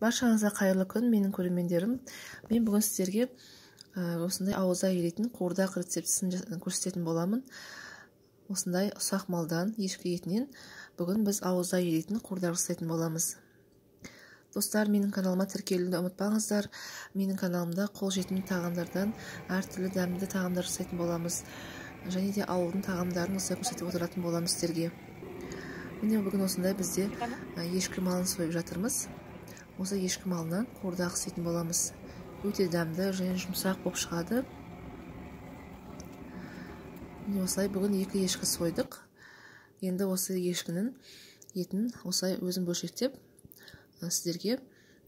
Баршаңызға қайырлы күн, менің көрермендерім. Мен бүгін сіздерге осындай ауызда еритін қуырдақ рецептісін көрсететін боламын. Осындай ұсақ малдан, ешкі етінен бүгін біз ауызда еритін қуырдақ жасайтын боламыз. Достар, менің каналыма тіркелуді ұмытпаңыздар. Менің каналымда қолжетімді тағамдардан әртүрлі дәмді тағамдар жасайтын боламыз. Және де ауылдың тағамдарын осылай көрсетіп отыратын боламыз сіздерге. Міне бүгін осындай бізде ешкі малын сойып жатырмыз. Осы ешкі малынан қуырдақ істейтін боламыз. Өте дәмді және жұмсақ болып шығады. Міне осылай бүгін 2 ешкі сойдық. Енді осы ешкінің етін осылай өзім бөлшектеп сіздерге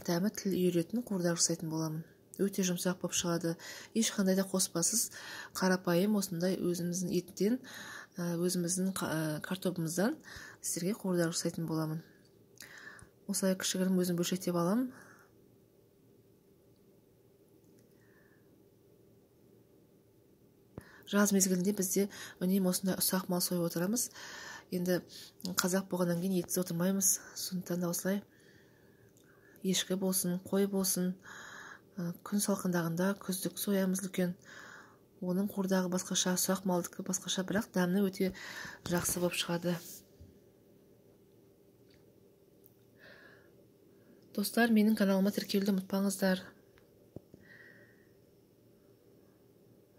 дәмі тіл үйіретін қуырдақ жасайтын боламын. Өте жұмсақ болып шығады. Ешқандай да қоспасыз, қарапайым осындай өзіміздің еттен, өзіміздің картобымыздан сіздерге қуырдақ жасайтын боламын. Осылай кішігірім өзім бөлшектеп аламын. Жаз мезгілінде бізде үнемі осындай ұсақ мал сойып отырамыз. Енді қазақ болғаннан кейін етсіз отырмаймыз. Сондықтан да осылай ешкі болсын, қой болсын, күн салқындағында күздік соямыз үлкен. Оның қуырдағы басқаша, ұсақ малдікі басқаша, бірақ дәмі өте жақсы болып шығады. Достар, менің каналыма тіркелуді ұмытпаңыздар.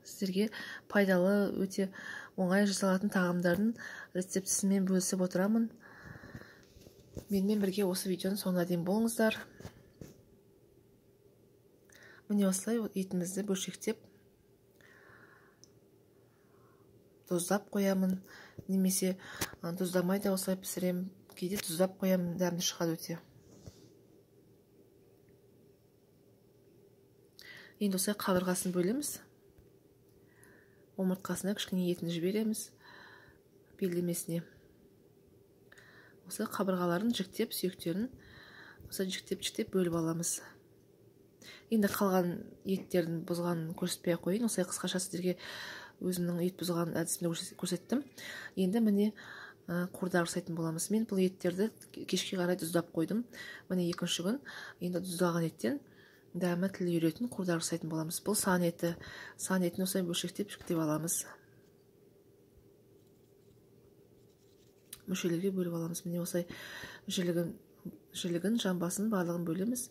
Сіздерге пайдалы, өте оңай жасалатын тағамдардың рецептісімен бөлісіп отырамын. Менімен бірге осы видеоның соңына дейін болыңыздар. Міне осылай етімізді бөлшектеп тұздап қоямын, немесе тұздамай да осылай пісірем. Кейде тұздап қоямын, дәмді шығады өте. Енді осылай қабырғасын бөлеміз. Омыртқасына кішкене етін жібереміз, белдемесіне. Осы қабырғаларын жіктеп, сүйектерін осылай жіктеп бөліп аламыз. Енді қалған еттердің бұзғанын көрсетпей қойын. Осылай қысқаша сіздерге өзімнің ет бұзған әдісімді көрсеттім. Енді міне қуырдақ жасайтын боламыз. Мен бұл еттерді кешке қарай тұздап қойдым. Міне 2-ші күн енді тұздалған еттен дәмі тіл үйіретін қуырдақ жасайтын боламыз. Бұл сан еті. Сан етін осылай бөлшектеп жіктеп аламыз. Мүшелерге бөліп аламыз. Міне осылай жілігін, жамбасын барлығын бөлеміз.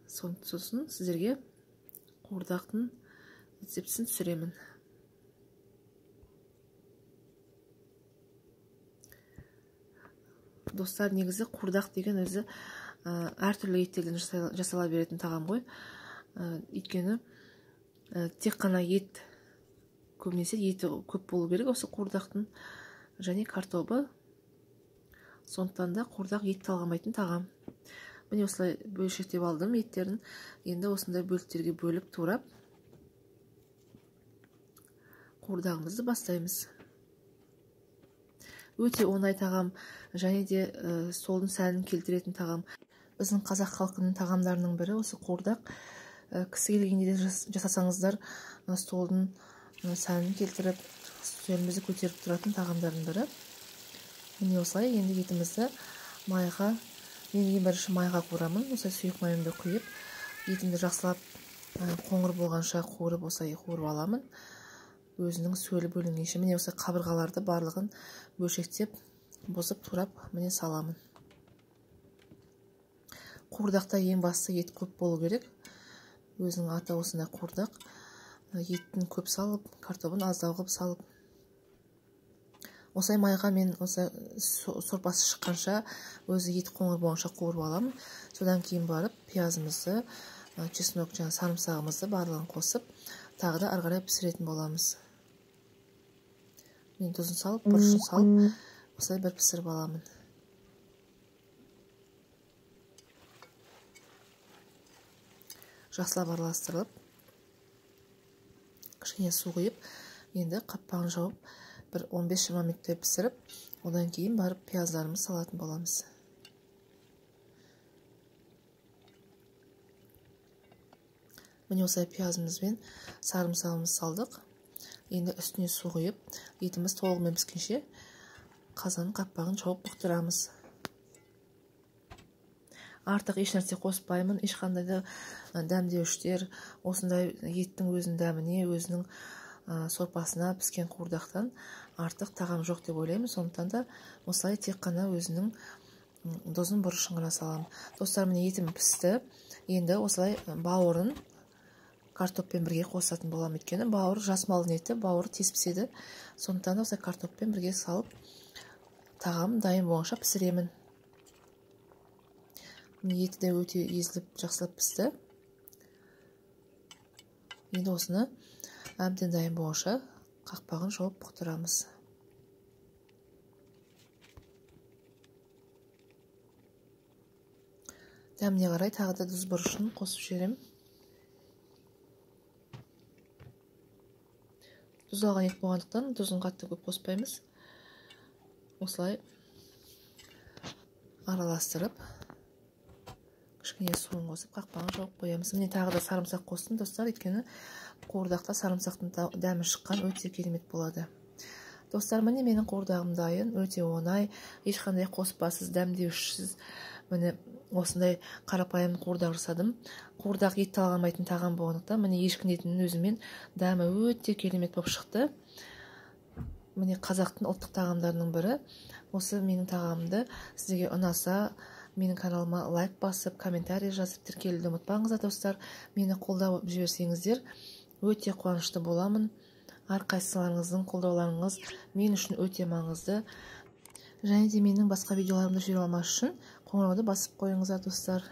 Сосын сіздерге қуырдақтың рецептісін түсіремін. Достар, негізі қуырдақ деген өзі әртүрлі еттерден жасала беретін тағам ғой. Өйткені тек қана ет, көбінесе еті көп болу керек осы қуырдақтың, және картобы. Сондықтан да қуырдақ ет талғамайтын тағам. Міне осылай бөлшектеп алдым еттерін. Енді осындай бөліктерге бөліп турап қуырдағымызды бастаймыз. Өте оңай тағам, және де столдың сәнін келтіретін тағам. Біздің қазақ халқының тағамдарының бірі осы қуырдақ. Кісі келгенде де жасасаңыздар, столдың сәнін келтіріп, үстелімізді көтеріп тұратын тағамдардың бірі. Міне осылай енді етімізді майға, мен ең бірінші майға қуырамын. Осылай сұйық майымды құйып, етімді жақсылап қоңыр болғанша қуырып аламын. Өзінің сөлі бөлінгенше. Міне осы қабырғаларды барлығын бөлшектеп, бұзып турап міне саламын. Қуырдақта ең басты ет көп болу керек. Өзінің аты осындай қуырдақ. Еттің көп салып, картобын аздау қылып салып. Осылай майға мен сорпасы шыққанша, өзі ет қоңыр болғанша қуырып аламын. Содан кейін барып пиязымызды, чеснок және сарымсағымызды барлығын қосып, тағы да ары қарай пісіретін боламыз. Мен тұзын салып, бұрышын салып, осылай бір пісіріп аламын. Жақсылап араластырылып, кішкене су құйып, енді қапағын жауып, бір 15-20 минуттай пісіріп, одан кейін барып пияздарымыз салатын боламыз. Міне осылай пиязымыз бен сарымсағымыз салдық. Енді үстіне су құйып, етіміз толығымен піскенше қазанның қапағын жауып бұқтырамыз. артық еш нәрсе қоспаймын, ешқандай да дәмдеуіштер, осындай еттің өзінің дәміне, өзінің сорпасына піскен қуырдақтан артық тағам жоқ деп ойлаймын. Сондықтан да осылай тек қана өзінің тұзын бұрышын ғана саламын. Достар, міне етім пісті. Енді осылай бауырын картоппен бірге қосатын боламын. Өйткені бауыр жас малдың еті, бауыры тез піседі. Сондықтан да осылай картоппен бірге салып, тағам дайын болғанша пісіремін. Еті де өте езіліп жақсылап пісті. Енді осыны әбден дайын болғанша қақпағын жауып бұқтырамыз. Дәміне қарай тағы да тұз бұрышын қосып жіберемін. Тұздалған ет болғандықтан тұзын қатты көп қоспаймыз. Осылай араластырып, кішкене суын қосып, қақпағын жауып қоямыз. Міне тағы да сарымсақ қостым, достар, өйткені қуырдақта сарымсақтың дәмі шыққан, өте керемет болады. Достар, міне менің қуырдағым дайын, өте оңай, ешқандай қоспасыз, дәмдеушісіз. Міне осындай қарапайым қуырдақ жасадым. Қуырдақ ет талғамайтын тағам болғандықтан, міне ешкінің етінің өзімен дәмі өте керемет болып шықты. Міне қазақтың ұлттық тағамдарының бірі. Осы менің тағамымды сіздерге ұнаса, менің каналыма лайк басып, комментарий жазып тіркелуді ұмытпаңыздар, достар. Мені қолдап жіберсеңіздер, өте қуанышты боламын. Әрқайсыларыңыздың қолдауларыңыз мен үшін өте маңызды. Және де менің басқа видеоларымды жүре алмас үшін қоңырауды басып қойыңыздар, достар.